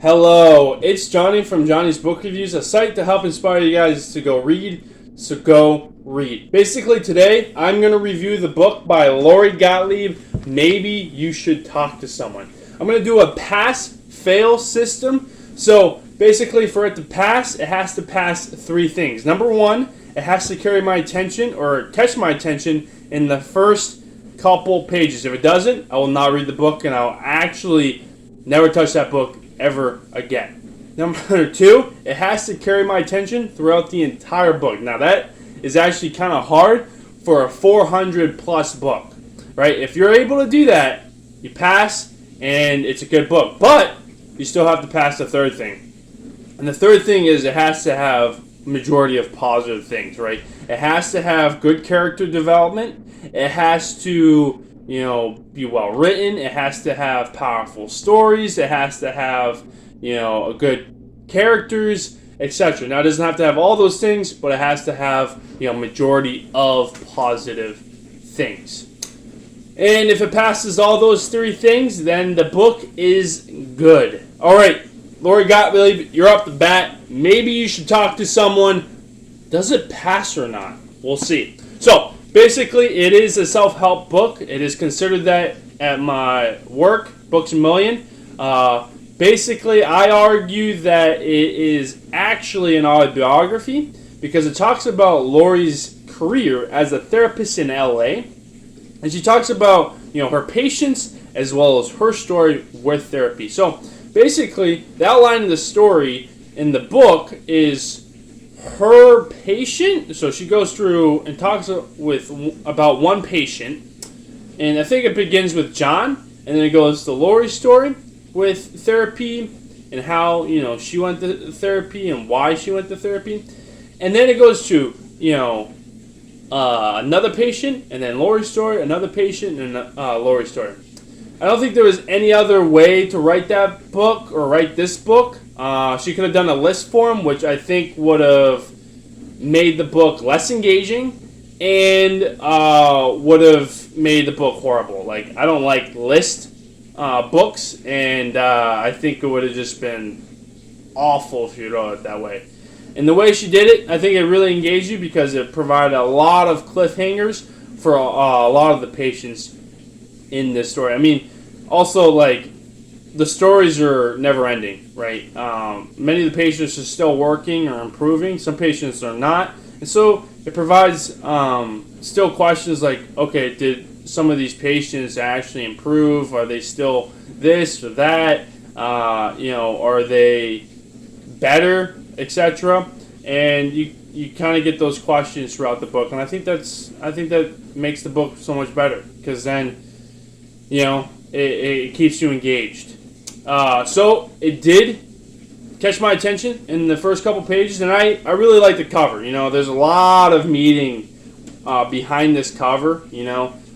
Hello, it's Johnny from Johnny's Book Reviews, a site to help inspire you guys to go read, so go read. Basically today, I'm going to review the book by Lori Gottlieb, Maybe You Should Talk to Someone. I'm going to do a pass-fail system. So basically for it to pass, it has to pass three things. Number one, it has to carry my attention or catch my attention in the first couple pages. If it doesn't, I will not read the book and I'll actually never touch that book ever again. Number two, it has to carry my attention throughout the entire book. Now that is actually kind of hard for a 400 plus book, right? If you're able to do that, you pass and it's a good book. But you still have to pass the third thing. And the third thing is it has to have majority of positive things, right? It has to have good character development. It has to be well written. It has to have powerful stories. It has to have, a good characters, etc. Now, it doesn't have to have all those things, but it has to have, majority of positive things. And if it passes all those three things, then the book is good. All right, Lori Gottlieb, you're up to bat. Maybe you should talk to someone. Does it pass or not? We'll see. So, basically, it is a self-help book. It is considered that at my work, Books A Million. Basically, I argue that it is actually an autobiography because it talks about Lori's career as a therapist in LA. And she talks about, her patients as well as her story with therapy. So, basically, the outline of the story in the book is her patient. So she goes through and talks about one patient, and I think it begins with John, and then it goes to Lori's story with therapy and how she went to therapy and why she went to therapy, and then it goes to another patient, and then Lori's story, another patient, and Lori's story. I don't think there was any other way to write that book or write this book. She could have done a list form, which I think would have made the book less engaging and would have made the book horrible. Like, I don't like list books, and I think it would have just been awful if you wrote it that way. And the way she did it, I think it really engaged you because it provided a lot of cliffhangers for a lot of the patients in this story. I mean, also, like, the stories are never ending, right? Many of the patients are still working or improving. Some patients are not. And so it provides still questions like, okay, did some of these patients actually improve? Are they still this or that? Are they better, etc.? And you kind of get those questions throughout the book. And I think that makes the book so much better because then, it keeps you engaged. So it did catch my attention in the first couple pages, and I really like the cover. There's a lot of meaning behind this cover,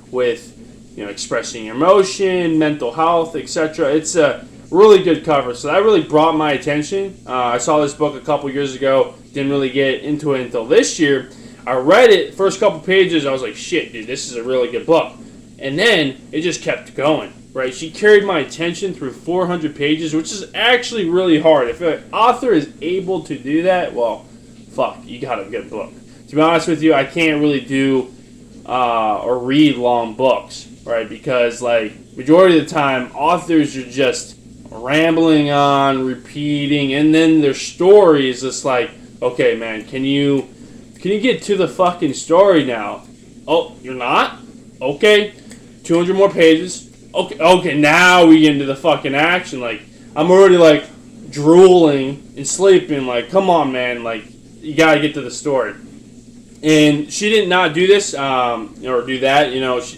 with expressing emotion, mental health, etc. It's a really good cover, so that really brought my attention. I saw this book a couple years ago, didn't really get into it until this year. I read it, first couple pages, I was like, shit, dude, this is a really good book. And then it just kept going. Right, she carried my attention through 400 pages, which is actually really hard. If an author is able to do that, well, fuck, you got a good book. To be honest with you, I can't really do or read long books, right? Because, majority of the time, authors are just rambling on, repeating, and then their story is just like, okay, man, can you get to the fucking story now? Oh, you're not? Okay, 200 more pages. Okay, now we get into the fucking action. Like, I'm already, drooling and sleeping. Like, come on, man. Like, you gotta get to the story. And she did not do this, or do that.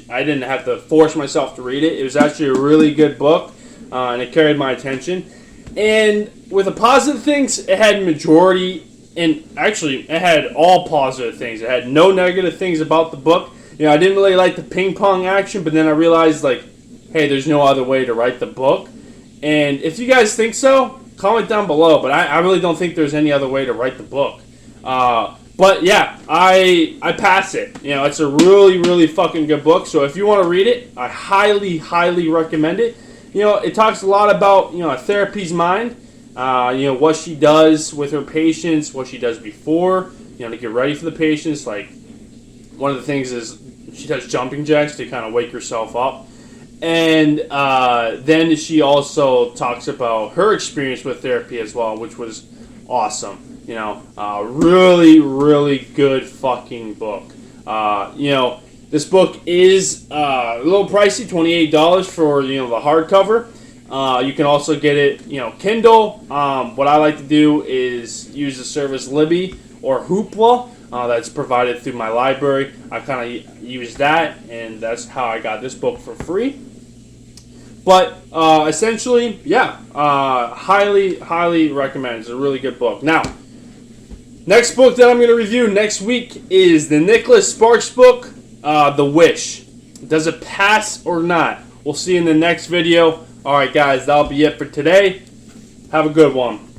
I didn't have to force myself to read it. It was actually a really good book, and it carried my attention. And with the positive things, it had majority, and actually, it had all positive things. It had no negative things about the book. I didn't really like the ping pong action, but then I realized, hey, there's no other way to write the book. And if you guys think so, comment down below. But I really don't think there's any other way to write the book. But yeah, I pass it. It's a really, really fucking good book. So if you want to read it, I highly, highly recommend it. It talks a lot about, a therapy's mind. what she does with her patients, what she does before, to get ready for the patients. Like, one of the things is she does jumping jacks to kind of wake herself up. And then she also talks about her experience with therapy as well, which was awesome. Really, really good fucking book. This book is a little pricey, $28 for, the hardcover. You can also get it, Kindle. What I like to do is use the service Libby or Hoopla that's provided through my library. I kind of use that, and that's how I got this book for free. But essentially, highly, highly recommend. It's a really good book. Now, next book that I'm going to review next week is the Nicholas Sparks book, The Wish. Does it pass or not? We'll see in the next video. Alright guys, that'll be it for today. Have a good one.